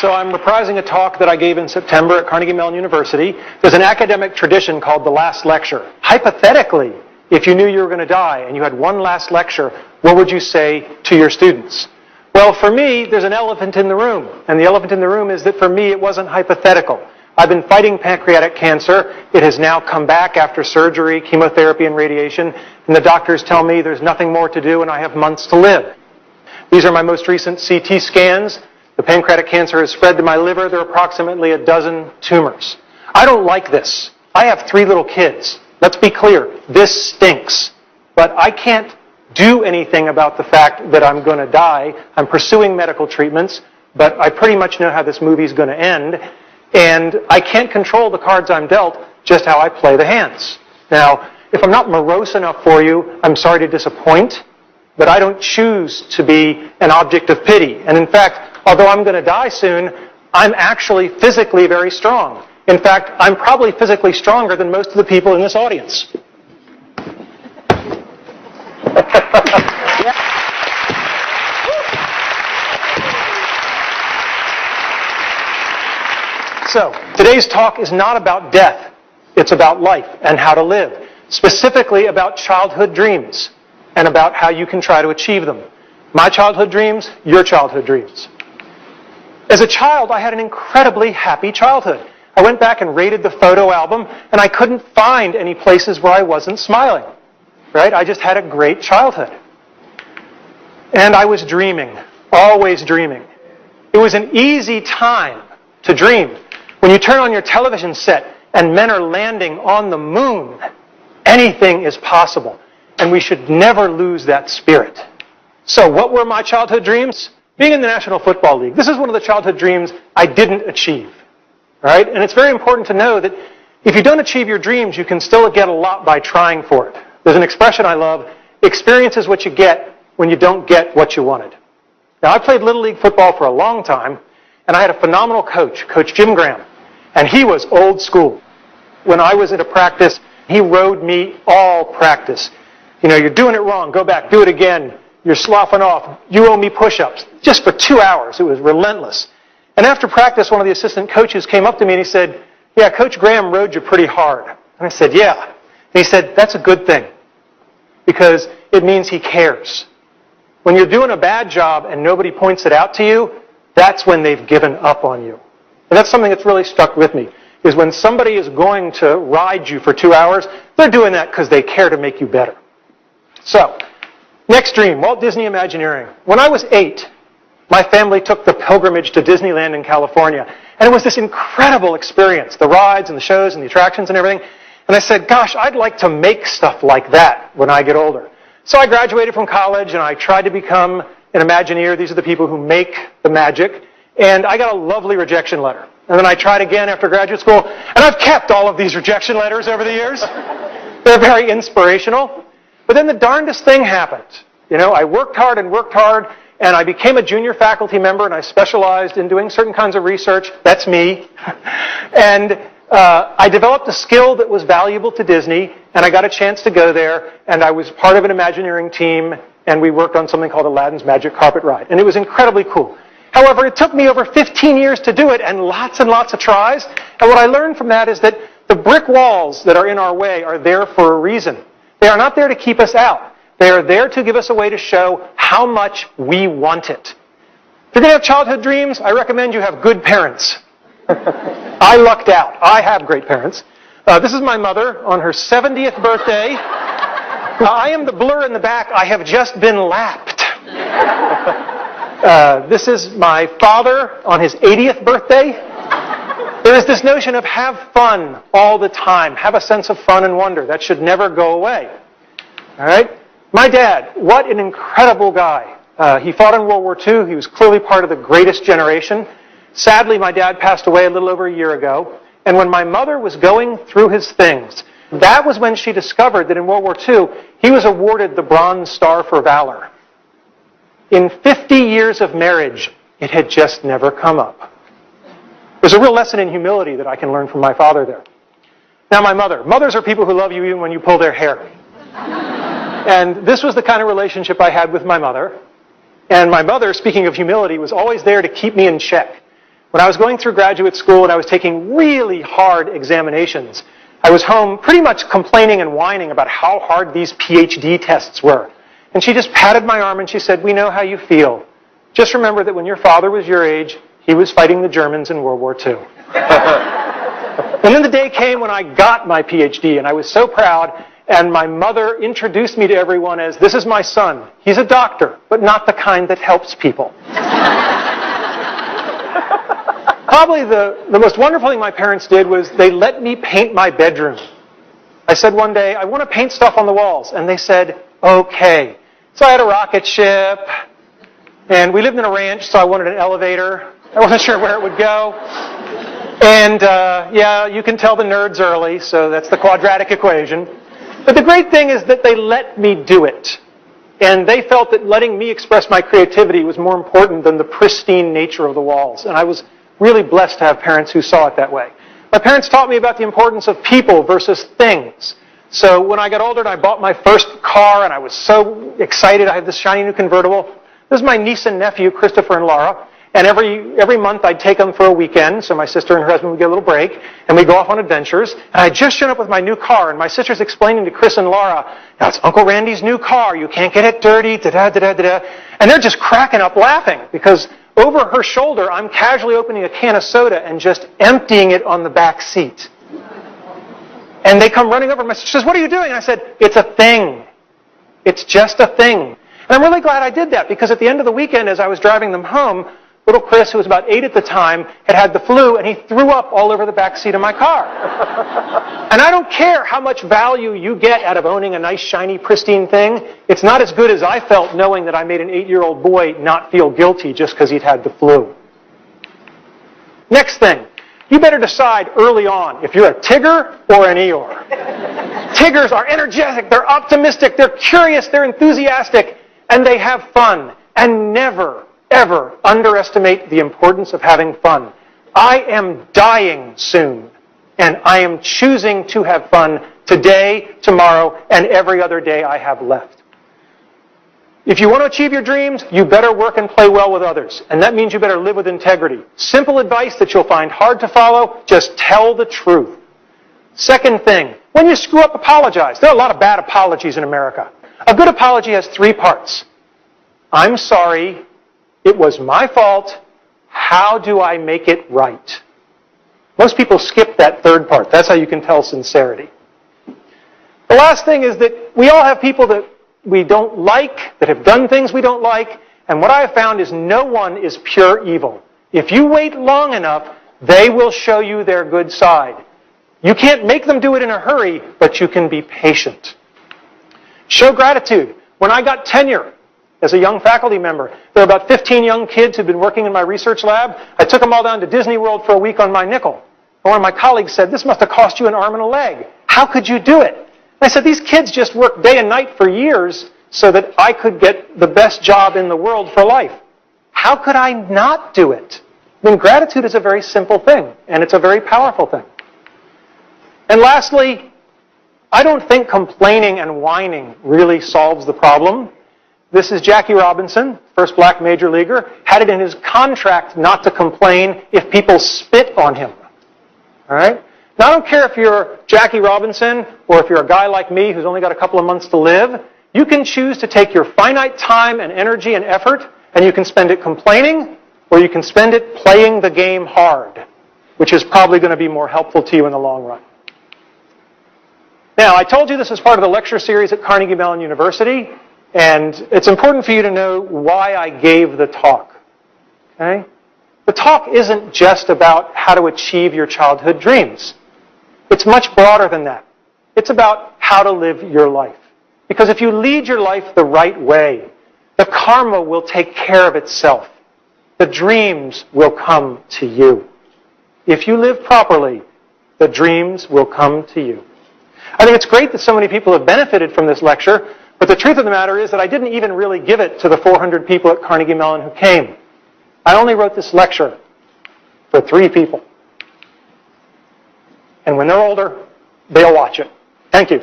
So I'm reprising a talk that I gave in September at Carnegie Mellon University. There's an academic tradition called the last lecture. Hypothetically, if you knew you were going to die and you had one last lecture, what would you say to your students? Well, for me, there's an elephant in the room. And the elephant in the room is that for me, it wasn't hypothetical. I've been fighting pancreatic cancer. It has now come back after surgery, chemotherapy, and radiation. And the doctors tell me there's nothing more to do and I have months to live. These are my most recent CT scans. The pancreatic cancer has spread to my liver. There are approximately 12 tumors. I don't like this. I have 3 little kids. Let's be clear. This stinks. But I can't do anything about the fact that I'm going to die. I'm pursuing medical treatments, but I pretty much know how this movie's going to end. And I can't control the cards I'm dealt, just how I play the hands. Now, if I'm not morose enough for you, I'm sorry to disappoint, but I don't choose to be an object of pity. And in fact, although I'm going to die soon, I'm actually physically very strong. In fact, I'm probably physically stronger than most of the people in this audience. So, today's talk is not about death. It's about life and how to live. Specifically about childhood dreams and about how you can try to achieve them. My childhood dreams, your childhood dreams. As a child, I had an incredibly happy childhood. I went back and rated the photo album, and I couldn't find any places where I wasn't smiling. Right? I just had a great childhood. And I was dreaming, always dreaming. It was an easy time to dream. When you turn on your television set and men are landing on the moon, anything is possible. And we should never lose that spirit. So what were my childhood dreams? Being in the National Football League. This is one of the childhood dreams I didn't achieve. Right? And it's very important to know that if you don't achieve your dreams, you can still get a lot by trying for it. There's an expression I love, experience is what you get when you don't get what you wanted. Now, I played Little League football for a long time, and I had a phenomenal coach, Coach Jim Graham. And he was old school. When I was at a practice, he rode me all practice. You know, you're doing it wrong, go back, do it again. You're sloughing off, you owe me push-ups. Just for 2 hours, it was relentless. And after practice, one of the assistant coaches came up to me and he said, yeah, Coach Graham rode you pretty hard. And I said, yeah. And he said, that's a good thing, because it means he cares. When you're doing a bad job and nobody points it out to you, that's when they've given up on you. And that's something that's really stuck with me, is when somebody is going to ride you for 2 hours, they're doing that because they care to make you better. So, next dream, Walt Disney Imagineering. When I was 8, my family took the pilgrimage to Disneyland in California. And it was this incredible experience, the rides and the shows and the attractions and everything. And I said, gosh, I'd like to make stuff like that when I get older. So I graduated from college and I tried to become an Imagineer. These are the people who make the magic. And I got a lovely rejection letter. And then I tried again after graduate school. And I've kept all of these rejection letters over the years. They're very inspirational. But then the darndest thing happened. You know, I worked hard, and I became a junior faculty member, and I specialized in doing certain kinds of research. That's me. And I developed a skill that was valuable to Disney, and I got a chance to go there, and I was part of an Imagineering team, and we worked on something called Aladdin's Magic Carpet Ride. And it was incredibly cool. However, it took me over 15 years to do it, and lots of tries. And what I learned from that is that the brick walls that are in our way are there for a reason. They are not there to keep us out. They are there to give us a way to show how much we want it. If you're going to have childhood dreams, I recommend you have good parents. I lucked out. I have great parents. This is my mother on her 70th birthday. I am the blur in the back. I have just been lapped. This is my father on his 80th birthday. There is this notion of have fun all the time. Have a sense of fun and wonder. That should never go away. All right? My dad, what an incredible guy. He fought in World War II. He was clearly part of the greatest generation. Sadly, my dad passed away a little over a year ago. And when my mother was going through his things, that was when she discovered that in World War II, he was awarded the Bronze Star for Valor. In 50 years of marriage, it had just never come up. There's a real lesson in humility that I can learn from my father there. Now, my mother. Mothers are people who love you even when you pull their hair. And this was the kind of relationship I had with my mother. And my mother, speaking of humility, was always there to keep me in check. When I was going through graduate school and I was taking really hard examinations, I was home pretty much complaining and whining about how hard these PhD tests were. And she just patted my arm and she said, "We know how you feel. Just remember that when your father was your age, he was fighting the Germans in World War II." And then the day came when I got my PhD, and I was so proud, and my mother introduced me to everyone as, "This is my son. He's a doctor, but not the kind that helps people." Probably the most wonderful thing my parents did was they let me paint my bedroom. I said one day, "I want to paint stuff on the walls." And they said, "Okay." So I had a rocket ship, and we lived in a ranch, so I wanted an elevator. I wasn't sure where it would go. And yeah, you can tell the nerds early, so that's the quadratic equation. But the great thing is that they let me do it. And they felt that letting me express my creativity was more important than the pristine nature of the walls. And I was really blessed to have parents who saw it that way. My parents taught me about the importance of people versus things. So when I got older and I bought my first car and I was so excited, I had this shiny new convertible. This is my niece and nephew, Christopher and Laura. And every month I'd take them for a weekend, so my sister and her husband would get a little break, and we'd go off on adventures. And I'd just shown up with my new car, and my sister's explaining to Chris and Laura, "That's Uncle Randy's new car. You can't get it dirty, da-da-da-da-da." And they're just cracking up laughing, because over her shoulder, I'm casually opening a can of soda and just emptying it on the back seat. And they come running over. My sister says, "What are you doing?" And I said, "It's a thing. It's just a thing." And I'm really glad I did that, because at the end of the weekend, as I was driving them home, little Chris, who was about 8 at the time, had the flu, and he threw up all over the back seat of my car. And I don't care how much value you get out of owning a nice, shiny, pristine thing. It's not as good as I felt knowing that I made an 8-year-old boy not feel guilty just because he'd had the flu. Next thing, you better decide early on if you're a Tigger or an Eeyore. Tigers are energetic, they're optimistic, they're curious, they're enthusiastic, and they have fun. And never, ever underestimate the importance of having fun. I am dying soon, and I am choosing to have fun today, tomorrow, and every other day I have left. If you want to achieve your dreams, you better work and play well with others, and that means you better live with integrity. Simple advice that you'll find hard to follow, just tell the truth. Second thing, when you screw up, apologize. There are a lot of bad apologies in America. A good apology has 3 parts. I'm sorry. It was my fault. How do I make it right? Most people skip that 3rd part. That's how you can tell sincerity. The last thing is that we all have people that we don't like, that have done things we don't like, and what I have found is no one is pure evil. If you wait long enough, they will show you their good side. You can't make them do it in a hurry, but you can be patient. Show gratitude. When I got tenure, as a young faculty member, there were about 15 young kids who'd been working in my research lab. I took them all down to Disney World for a week on my nickel. And one of my colleagues said, "This must have cost you an arm and a leg. How could you do it?" And I said, "These kids just worked day and night for years so that I could get the best job in the world for life. How could I not do it?" I mean, gratitude is a very simple thing, and it's a very powerful thing. And lastly, I don't think complaining and whining really solves the problem. This is Jackie Robinson, first black major leaguer, had it in his contract not to complain if people spit on him. All right? Now, I don't care if you're Jackie Robinson or if you're a guy like me who's only got a couple of months to live. You can choose to take your finite time and energy and effort, and you can spend it complaining, or you can spend it playing the game hard, which is probably going to be more helpful to you in the long run. Now, I told you this is part of the lecture series at Carnegie Mellon University. And it's important for you to know why I gave the talk. Okay? The talk isn't just about how to achieve your childhood dreams. It's much broader than that. It's about how to live your life. Because if you lead your life the right way, the karma will take care of itself. The dreams will come to you. If you live properly, the dreams will come to you. I think it's great that so many people have benefited from this lecture. But the truth of the matter is that I didn't even really give it to the 400 people at Carnegie Mellon who came. I only wrote this lecture for 3 people. And when they're older, they'll watch it. Thank you.